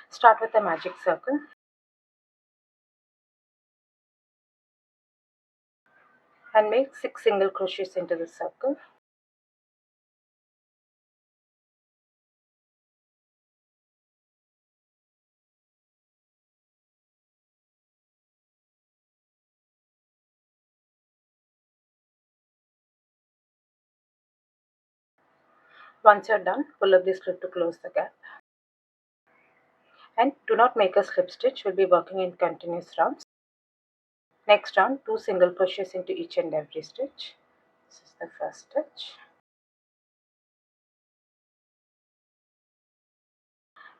Start with a magic circle and make 6 single crochets into the circle. Once you're done, pull up the slip to close the gap. And do not make a slip stitch, we'll be working in continuous rounds. Next round, 2 single crochets into each and every stitch. This is the first stitch.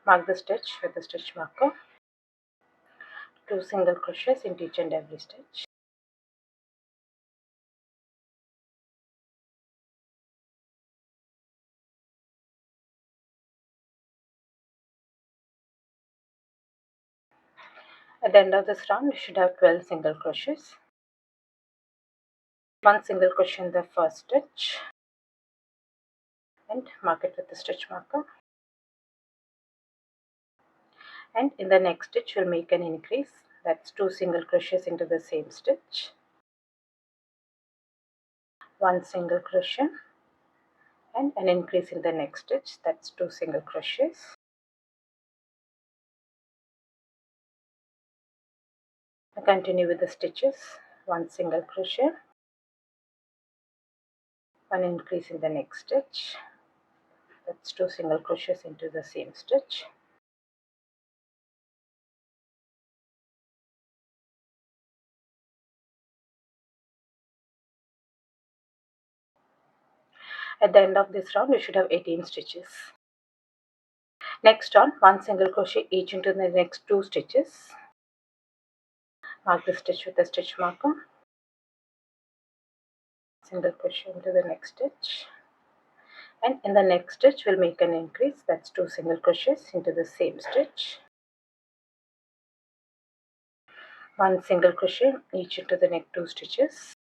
Mark the stitch with the stitch marker. 2 single crochets into each and every stitch. At the end of this round, you should have 12 single crochets. 1 single crochet in the first stitch and mark it with the stitch marker. And in the next stitch, we'll make an increase. That's 2 single crochets into the same stitch. 1 single crochet and an increase in the next stitch. That's 2 single crochets. Now continue with the stitches. 1 single crochet, 1 increase in the next stitch. That's 2 single crochets into the same stitch. At the end of this round, you should have 18 stitches. Next round, 1 single crochet each into the next 2 stitches. Mark the stitch with the stitch marker. Single crochet into the next stitch. And in the next stitch, we'll make an increase. That's 2 single crochets into the same stitch. 1 single crochet each into the next 2 stitches.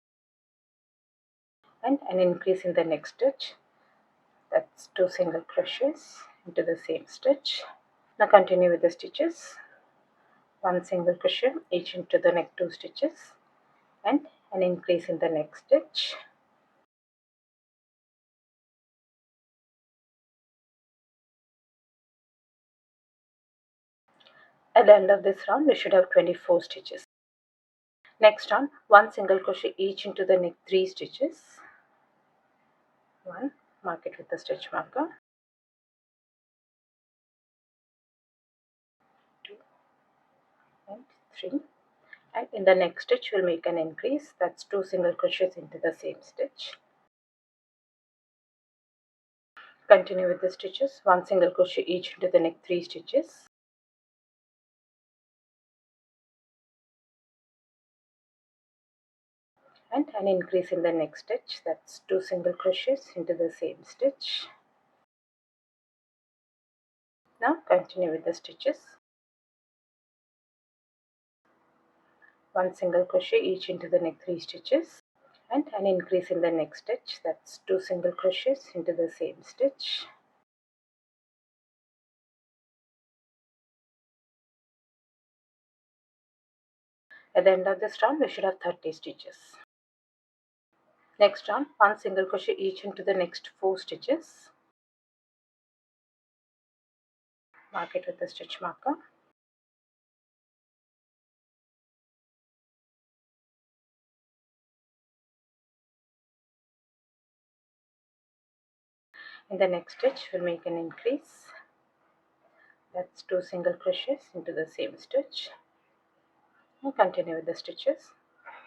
And an increase in the next stitch. That's 2 single crochets into the same stitch. Now continue with the stitches. 1 single crochet each into the next 2 stitches and an increase in the next stitch. At the end of this round, we should have 24 stitches. Next round, 1 single crochet each into the next 3 stitches. 1, mark it with the stitch marker. 2 and 3. And in the next stitch, we'll make an increase. That's 2 single crochets into the same stitch. Continue with the stitches. 1 single crochet each into the next 3 stitches. And an increase in the next stitch. That's 2 single crochets into the same stitch. Now continue with the stitches. 1 single crochet each into the next 3 stitches and an increase in the next stitch. That's 2 single crochets into the same stitch. At the end of this round, we should have 30 stitches. Next round, 1 single crochet each into the next 4 stitches. Mark it with the stitch marker. In the next stitch, we'll make an increase. That's 2 single crochets into the same stitch. Now continue with the stitches.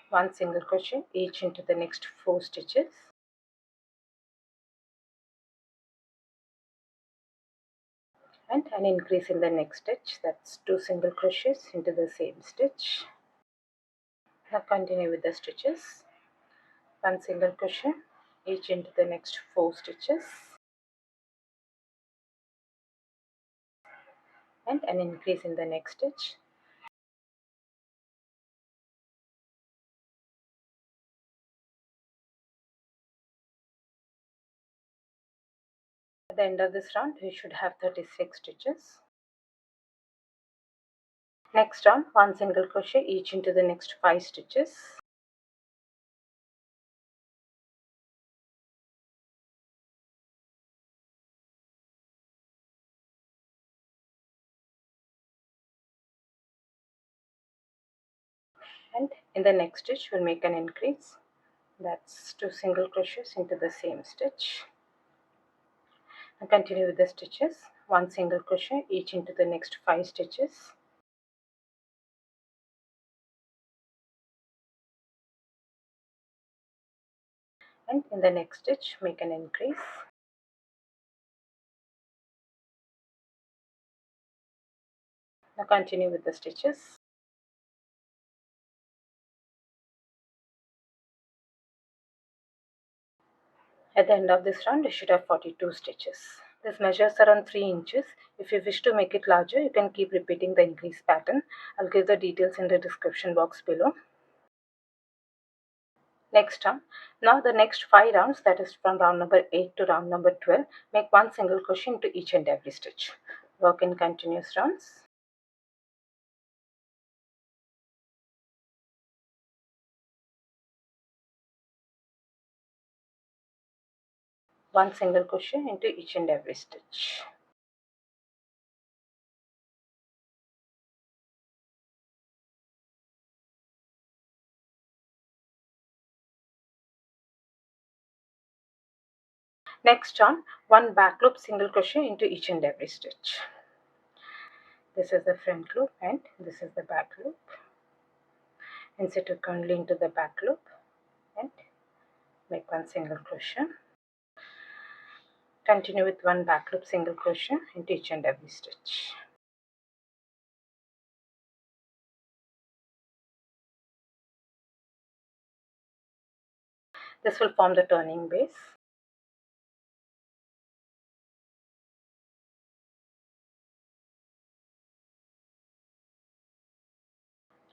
1 single crochet each into the next 4 stitches. And an increase in the next stitch. That's 2 single crochets into the same stitch. Now continue with the stitches. 1 single crochet each into the next 4 stitches and an increase in the next stitch. At the end of this round, we should have 36 stitches. Next round, 1 single crochet each into the next 5 stitches. And in the next stitch we'll make an increase. That's 2 single crochets into the same stitch. And continue with the stitches. 1 single crochet each into the next 5 stitches. And in the next stitch make an increase. Now continue with the stitches. At the end of this round you should have 42 stitches. This measures around 3 inches. If you wish to make it larger, you can keep repeating the increase pattern. I'll give the details in the description box below. Next round. Now the next 5 rounds, that is from round number 8 to round number 12, make 1 single crochet into each and every stitch. Work in continuous rounds. One single crochet into each and every stitch. Next round, 1 back loop single crochet into each and every stitch. This is the front loop and this is the back loop. Insert hook only into the back loop and make 1 single crochet. Continue with 1 back loop single crochet into each and every stitch. This will form the turning base.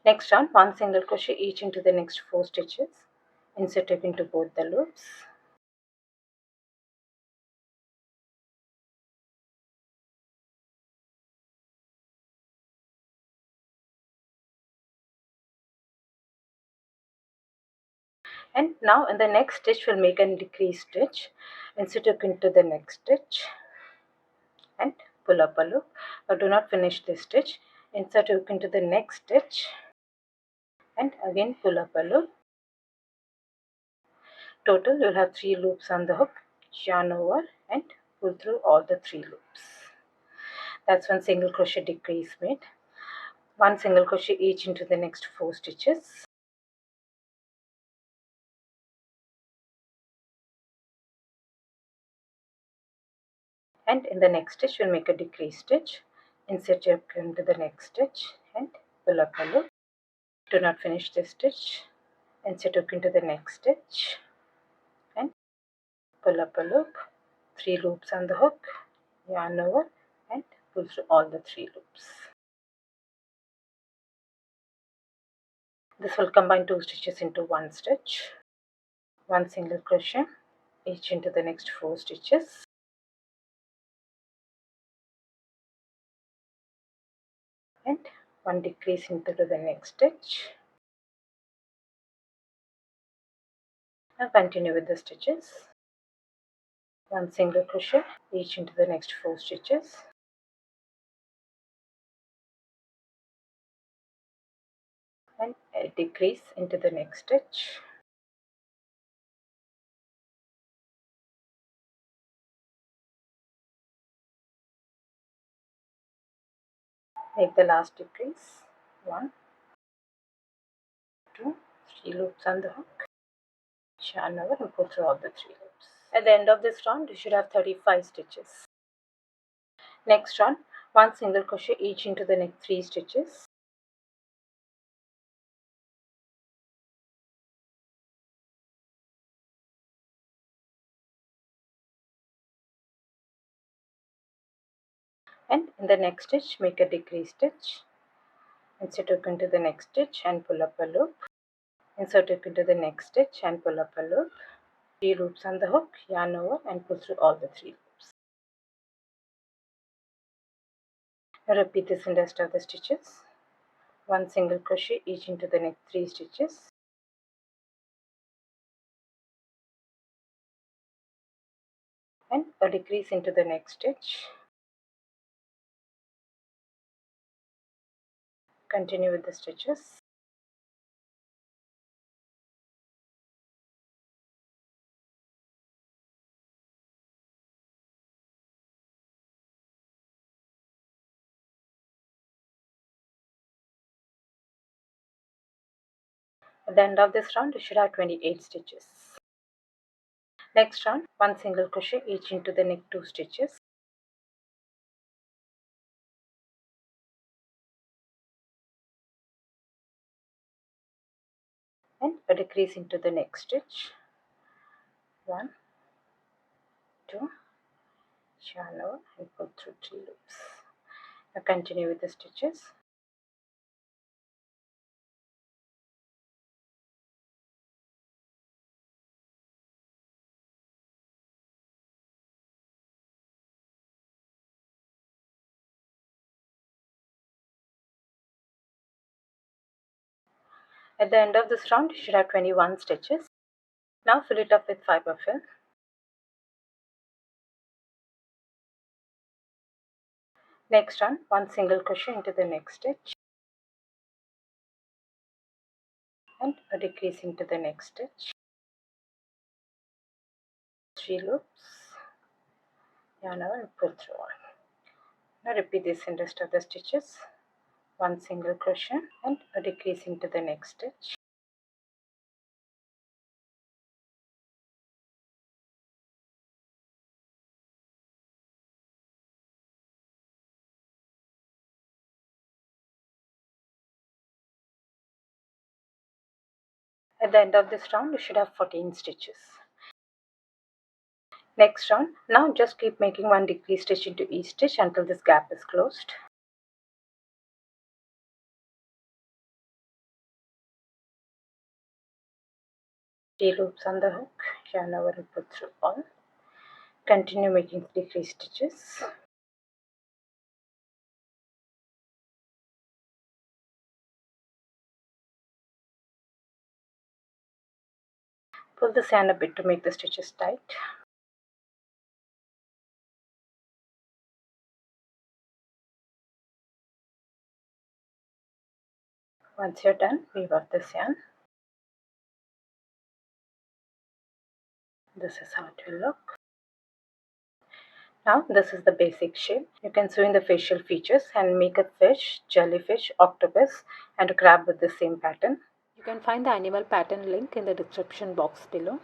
Next round, 1 single crochet each into the next 4 stitches. Insert hook into both the loops. And now in the next stitch we'll make a decrease stitch. Insert hook into the next stitch and pull up a loop. But do not finish this stitch. Insert hook into the next stitch and again pull up a loop. Total you'll have 3 loops on the hook. Yarn over and pull through all the 3 loops. That's 1 single crochet decrease made. 1 single crochet each into the next 4 stitches. And in the next stitch we'll make a decrease stitch. Insert your hook into the next stitch and pull up a loop. Do not finish this stitch. Insert hook into the next stitch and pull up a loop. 3 loops on the hook, yarn over and pull through all the 3 loops. This will combine 2 stitches into 1 stitch. 1 single crochet each into the next 4 stitches. And 1 decrease into the next stitch. Now continue with the stitches. 1 single crochet each into the next 4 stitches. And a decrease into the next stitch. Make the last decrease. 1, 2, 3 loops on the hook. Yarn over and pull through all the 3 loops. At the end of this round, you should have 35 stitches. Next round, 1 single crochet each into the next 3 stitches. And in the next stitch, make a decrease stitch. Insert hook into the next stitch and pull up a loop. Insert hook into the next stitch and pull up a loop. 3 loops on the hook, yarn over and pull through all the 3 loops. Now repeat this in the rest of the stitches. 1 single crochet each into the next 3 stitches, and a decrease into the next stitch. Continue with the stitches. At the end of this round, you should have 28 stitches. Next round, 1 single crochet each into the next 2 stitches, and a decrease into the next stitch. 1, 2, yarn over and pull through 3 loops. Now continue with the stitches. At the end of this round, you should have 21 stitches. Now fill it up with fiber fill. Next round, 1 single crochet into the next stitch, and a decrease into the next stitch. 3 loops, yarn over and pull through one. Now repeat this in the rest of the stitches. 1 single crochet and a decrease into the next stitch. At the end of this round, you should have 14 stitches. Next round, now just keep making 1 decrease stitch into each stitch until this gap is closed. Three loops on the hook, yarn over and pull through all. Continue making decrease stitches. Pull the yarn a bit to make the stitches tight. Once you're done, weave off this yarn. This is how it will look. Now this is the basic shape. You can sew in the facial features and make a fish, jellyfish, octopus and a crab with the same pattern. You can find the animal pattern link in the description box below.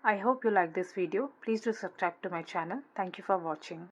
I hope you like this video. Please do subscribe to my channel. Thank you for watching.